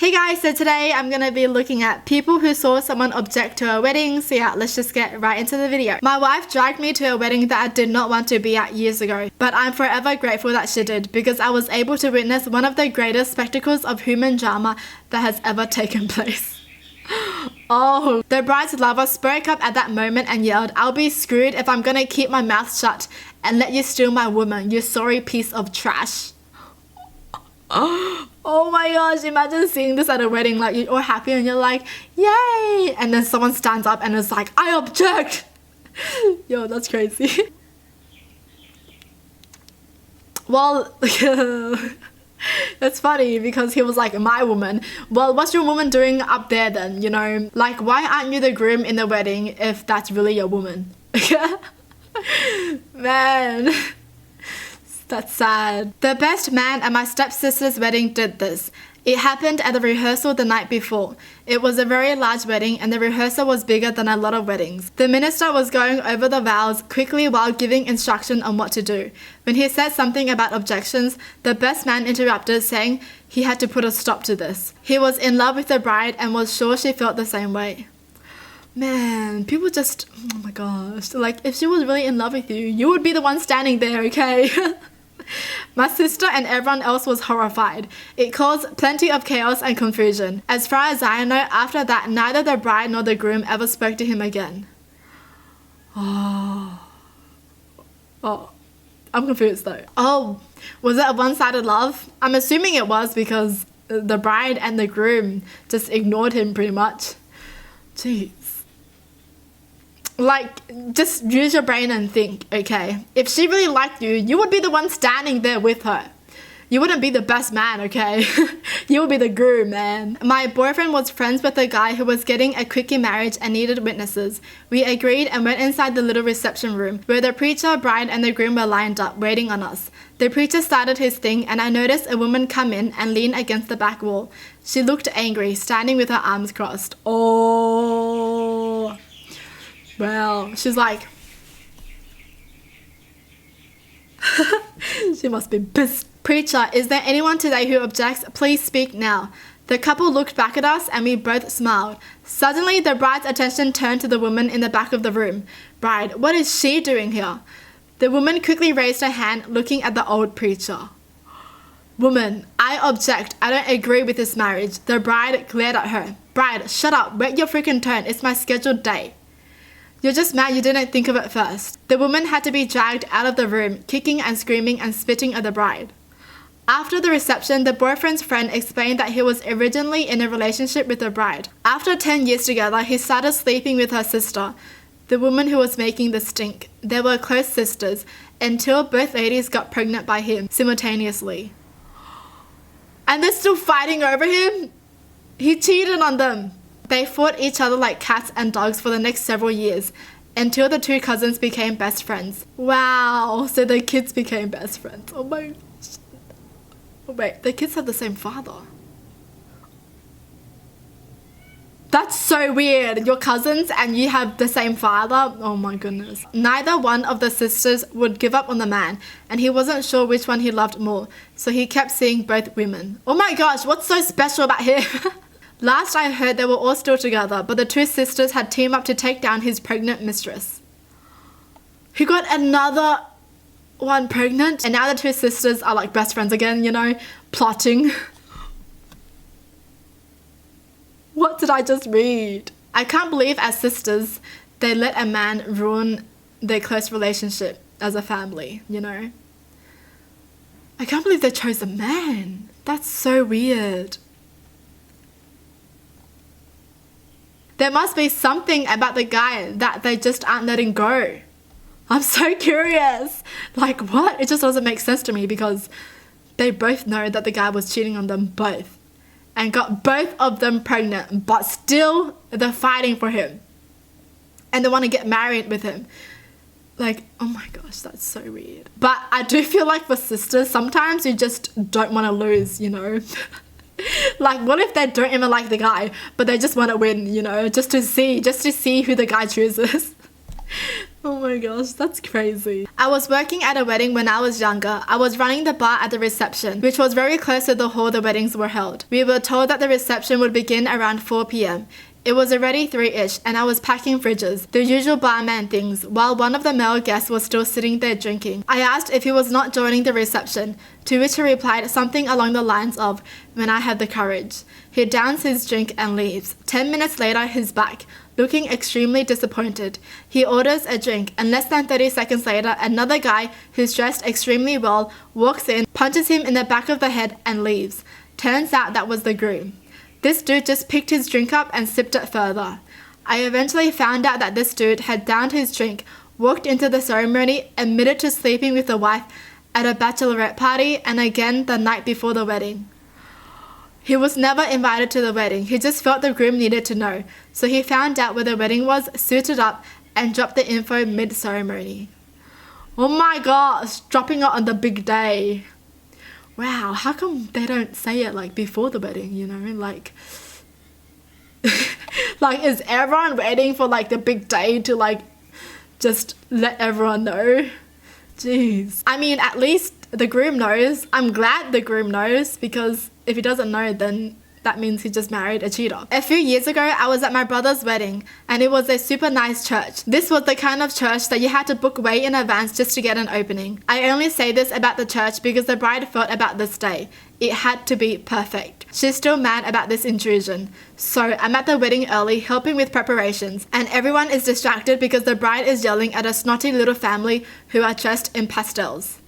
Hey guys, so today I'm going to be looking at people who saw someone object to a wedding. So yeah, let's just get right into the video. My wife dragged me to a wedding that I did not want to be at years ago, but I'm forever grateful that she did because I was able to witness one of the greatest spectacles of human drama that has ever taken place. Oh, the bride's lover spoke up at that moment and yelled, "I'll be screwed if I'm gonna keep my mouth shut and let you steal my woman, you sorry piece of trash." Oh my gosh, imagine seeing this at a wedding, like you're all happy and you're like, yay! And then someone stands up and is like, "I object!" Yo, that's crazy. Well, that's funny because he was like, "My woman." Well, what's your woman doing up there then, you know? Like, why aren't you the groom in the wedding if that's really your woman? Man. That's sad. The best man at my stepsister's wedding did this. It happened at the rehearsal the night before. It was a very large wedding and the rehearsal was bigger than a lot of weddings. The minister was going over the vows quickly while giving instruction on what to do. When he said something about objections, the best man interrupted, saying he had to put a stop to this. He was in love with the bride and was sure she felt the same way. Man, people just, oh my gosh, like if she was really in love with you, you would be the one standing there, okay? My sister and everyone else was horrified. It caused plenty of chaos and confusion. As far as I know, after that, neither the bride nor the groom ever spoke to him again. Oh, I'm confused though. Oh, was it a one-sided love? I'm assuming it was because the bride and the groom just ignored him pretty much. Jeez. Like, just use your brain and think, okay? If she really liked you, you would be the one standing there with her. You wouldn't be the best man, okay? You would be the groom, man. My boyfriend was friends with a guy who was getting a quickie marriage and needed witnesses. We agreed and went inside the little reception room where the preacher, bride, and the groom were lined up, waiting on us. The preacher started his thing and I noticed a woman come in and lean against the back wall. She looked angry, standing with her arms crossed. Oh. Well, she's like, she must be pissed. "Preacher, is there anyone today who objects? Please speak now." The couple looked back at us and we both smiled. Suddenly, the bride's attention turned to the woman in the back of the room. "Bride, what is she doing here?" The woman quickly raised her hand, looking at the old preacher. "Woman, I object. I don't agree with this marriage." The bride glared at her. "Bride, shut up. Wait your freaking turn. It's my scheduled date." "You're just mad you didn't think of it first." The woman had to be dragged out of the room, kicking and screaming and spitting at the bride. After the reception, the boyfriend's friend explained that he was originally in a relationship with the bride. After 10 years together, he started sleeping with her sister, the woman who was making the stink. They were close sisters until both ladies got pregnant by him simultaneously. And they're still fighting over him? He cheated on them. They fought each other like cats and dogs for the next several years until the two cousins became best friends. Wow, so the kids became best friends. Oh my gosh. Oh wait, the kids have the same father. That's so weird. Your cousins and you have the same father? Oh my goodness. Neither one of the sisters would give up on the man and he wasn't sure which one he loved more, so he kept seeing both women. Oh my gosh, what's so special about him? Last I heard they were all still together, but the two sisters had teamed up to take down his pregnant mistress. He got another one pregnant, and now the two sisters are like best friends again, you know, plotting. What did I just read? I can't believe as sisters, they let a man ruin their close relationship as a family, you know? I can't believe they chose a man. That's so weird. There must be something about the guy that they just aren't letting go. I'm so curious. Like what? It just doesn't make sense to me because they both know that the guy was cheating on them both and got both of them pregnant, but still they're fighting for him and they want to get married with him. Like, oh my gosh, that's so weird. But I do feel like for sisters, sometimes you just don't want to lose, you know? Like, what if they don't even like the guy, but they just want to win, you know, just to see who the guy chooses. Oh my gosh, that's crazy. I was working at a wedding when I was younger. I was running the bar at the reception, which was very close to the hall the weddings were held. We were told that the reception would begin around 4 p.m. It was already 3-ish and I was packing fridges, the usual barman things, while one of the male guests was still sitting there drinking. I asked if he was not joining the reception, to which he replied something along the lines of, "When I have the courage." He downs his drink and leaves. 10 minutes later, he's back, looking extremely disappointed. He orders a drink and less than 30 seconds later, another guy who's dressed extremely well walks in, punches him in the back of the head and leaves. Turns out that was the groom. This dude just picked his drink up and sipped it further. I eventually found out that this dude had downed his drink, walked into the ceremony, admitted to sleeping with the wife at a bachelorette party and again the night before the wedding. He was never invited to the wedding. He just felt the groom needed to know. So he found out where the wedding was, suited up, and dropped the info mid-ceremony. Oh my gosh, dropping it on the big day. Wow, how come they don't say it like before the wedding, you know? Like, like is everyone waiting for like the big day to like just let everyone know? Jeez. I mean, at least the groom knows. I'm glad the groom knows, because if he doesn't know, then that means he just married a cheater. A few years ago, I was at my brother's wedding and it was a super nice church. This was the kind of church that you had to book way in advance just to get an opening. I only say this about the church because the bride felt about this day. It had to be perfect. She's still mad about this intrusion. So I'm at the wedding early, helping with preparations, and everyone is distracted because the bride is yelling at a snotty little family who are dressed in pastels.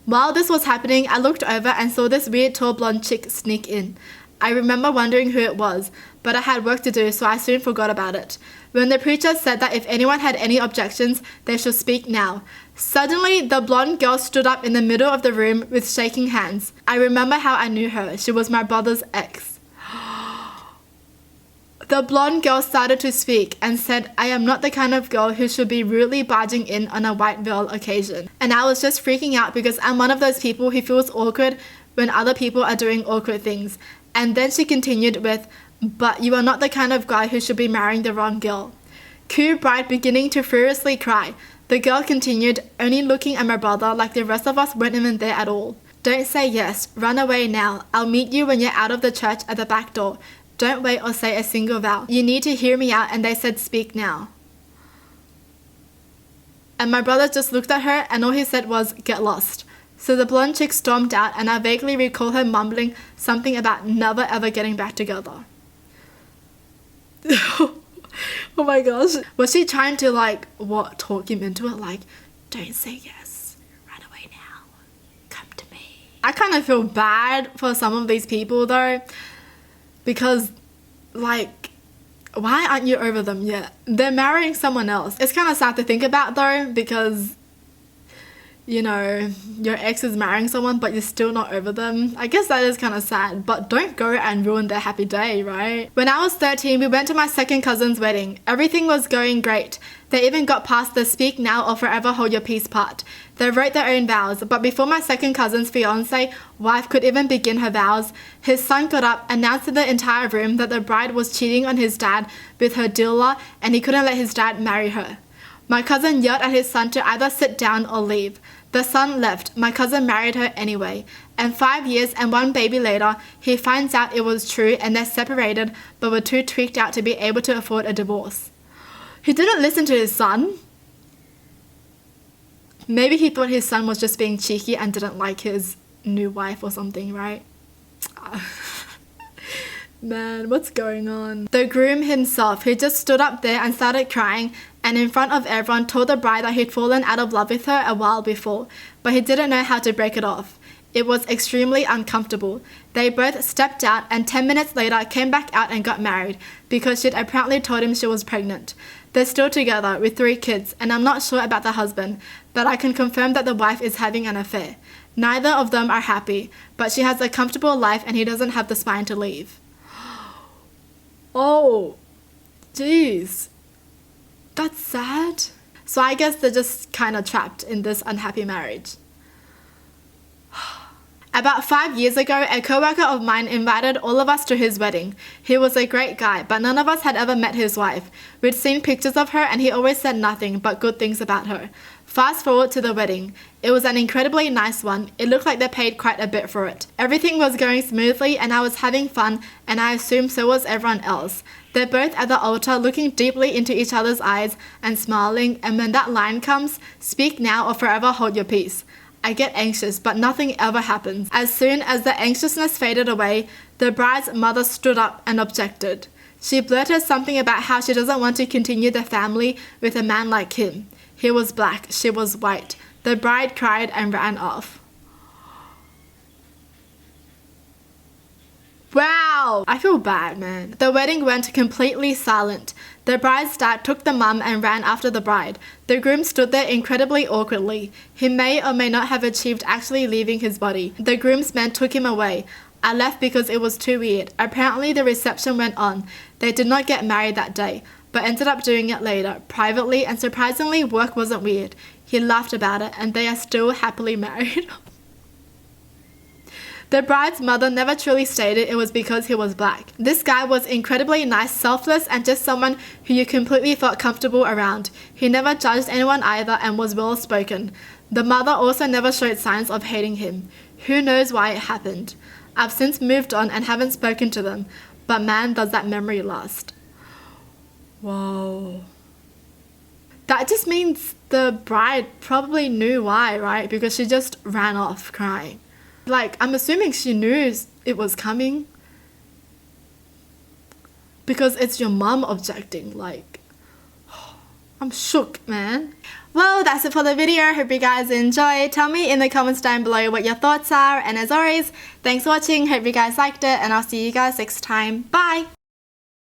While this was happening, I looked over and saw this weird tall blonde chick sneak in. I remember wondering who it was, but I had work to do, so I soon forgot about it. When the preacher said that if anyone had any objections, they should speak now. Suddenly, the blonde girl stood up in the middle of the room with shaking hands. I remember how I knew her. She was my brother's ex. The blonde girl started to speak and said, "I am not the kind of girl who should be rudely barging in on a white veil occasion." And I was just freaking out because I'm one of those people who feels awkward when other people are doing awkward things. And then she continued with, "But you are not the kind of guy who should be marrying the wrong girl." Cue bride beginning to furiously cry. The girl continued, only looking at my brother like the rest of us weren't even there at all. "Don't say yes. Run away now. I'll meet you when you're out of the church at the back door. Don't wait or say a single vow. You need to hear me out." And they said, "Speak now." And my brother just looked at her and all he said was, "Get lost." So the blonde chick stormed out and I vaguely recall her mumbling something about never ever getting back together. Oh my gosh. Was she trying to like, what, talk him into it? Like, "Don't say yes. Run away now. Come to me." I kind of feel bad for some of these people though, because like, why aren't you over them yet? They're marrying someone else. It's kind of sad to think about though, because you know, your ex is marrying someone but you're still not over them. I guess that is kind of sad, but don't go and ruin their happy day, right? When I was 13, we went to my second cousin's wedding. Everything was going great. They even got past the speak now or forever hold your peace part. They wrote their own vows, but before my second cousin's fiance wife could even begin her vows, his son got up, announced to the entire room that the bride was cheating on his dad with her dealer and he couldn't let his dad marry her. My cousin yelled at his son to either sit down or leave. The son left. My cousin married her anyway. And 5 years and 1 baby later, he finds out it was true and they're separated but were too tweaked out to be able to afford a divorce. He didn't listen to his son. Maybe he thought his son was just being cheeky and didn't like his new wife or something, right? Man, what's going on? The groom himself, who just stood up there and started crying and in front of everyone told the bride that he'd fallen out of love with her a while before, but he didn't know how to break it off. It was extremely uncomfortable. They both stepped out and 10 minutes later came back out and got married because she'd apparently told him she was pregnant. They're still together with 3 kids and I'm not sure about the husband, but I can confirm that the wife is having an affair. Neither of them are happy, but she has a comfortable life and he doesn't have the spine to leave. Oh, jeez. That's sad. So I guess they're just kind of trapped in this unhappy marriage. About 5 years ago, a coworker of mine invited all of us to his wedding. He was a great guy, but none of us had ever met his wife. We'd seen pictures of her and he always said nothing but good things about her. Fast forward to the wedding. It was an incredibly nice one. It looked like they paid quite a bit for it. Everything was going smoothly and I was having fun, and I assume so was everyone else. They're both at the altar looking deeply into each other's eyes and smiling, and when that line comes, "Speak now or forever hold your peace." I get anxious, but nothing ever happens. As soon as the anxiousness faded away, the bride's mother stood up and objected. She blurted something about how she doesn't want to continue the family with a man like him. He was black, she was white. The bride cried and ran off. Wow! I feel bad, man. The wedding went completely silent. The bride's dad took the mum and ran after the bride. The groom stood there incredibly awkwardly. He may or may not have achieved actually leaving his body. The groomsmen took him away. I left because it was too weird. Apparently the reception went on. They did not get married that day, but ended up doing it later, privately, and surprisingly work wasn't weird. He laughed about it and they are still happily married. The bride's mother never truly stated it was because he was black. This guy was incredibly nice, selfless, and just someone who you completely felt comfortable around. He never judged anyone either and was well spoken. The mother also never showed signs of hating him. Who knows why it happened? I've since moved on and haven't spoken to them, but man, does that memory last. Whoa. That just means the bride probably knew why, right? Because she just ran off crying. Like, I'm assuming she knew it was coming. Because it's your mum objecting. Like, I'm shook, man. Well, that's it for the video. Hope you guys enjoyed. Tell me in the comments down below what your thoughts are. And as always, thanks for watching. Hope you guys liked it. And I'll see you guys next time. Bye!